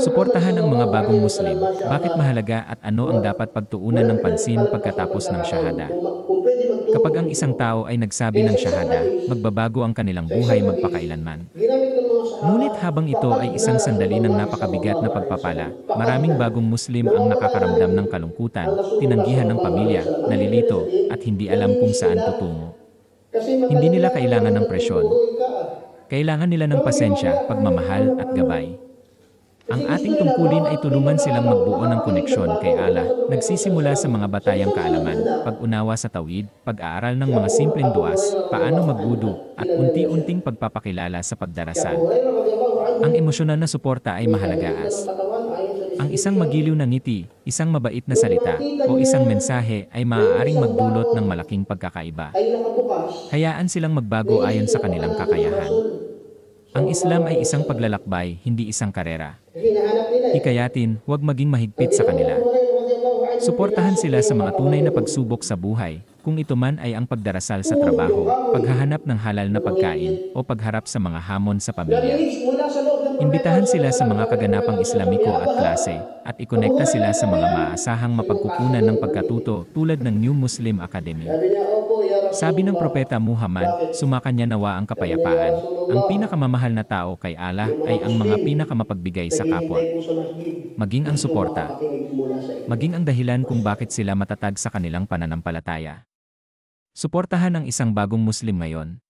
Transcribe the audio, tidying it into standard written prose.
Suportahan ang mga bagong Muslim, bakit mahalaga at ano ang dapat pagtuunan ng pansin pagkatapos ng syahada. Kapag ang isang tao ay nagsabi ng syahada, magbabago ang kanilang buhay magpakailanman. Ngunit habang ito ay isang sandali ng napakabigat na pagpapala, maraming bagong Muslim ang nakakaramdam ng kalungkutan, tinanggihan ng pamilya, nalilito, at hindi alam kung saan tutungo. Hindi nila kailangan ng presyon. Kailangan nila ng pasensya, pagmamahal, at gabay. Ang ating tungkulin ay tulungan silang magbuo ng koneksyon kay Allah, nagsisimula sa mga batayang kaalaman, pag-unawa sa tawhid, pag-aaral ng mga simpleng duwas, paano magwudu, at unti-unting pagpapakilala sa pagdarasal. Ang emosyonal na suporta ay mahalaga ang isang magiliw na ngiti, isang mabait na salita, o isang mensahe ay maaaring magdulot ng malaking pagkakaiba. Hayaan silang magbago ayon sa kanilang kakayahan. Ang Islam ay isang paglalakbay, hindi isang karera. Hikayatin, huwag maging mahigpit sa kanila. Suportahan sila sa mga tunay na pagsubok sa buhay, kung ito man ay ang pagdarasal sa trabaho, paghahanap ng halal na pagkain, o pagharap sa mga hamon sa pamilya. Imbitahan sila sa mga kaganapang Islamiko at klase, at ikonekta sila sa mga maaasahang mapagkukunan ng pagkatuto tulad ng New Muslim Academy. Sabi ng Propeta Muhammad, sumakanya nawa ang kapayapaan. Ang pinakamamahal na tao kay Allah ay ang mga pinakamapagbigay sa kapwa. Maging ang suporta. Maging ang dahilan kung bakit sila matatag sa kanilang pananampalataya. Suportahan ang isang bagong Muslim ngayon.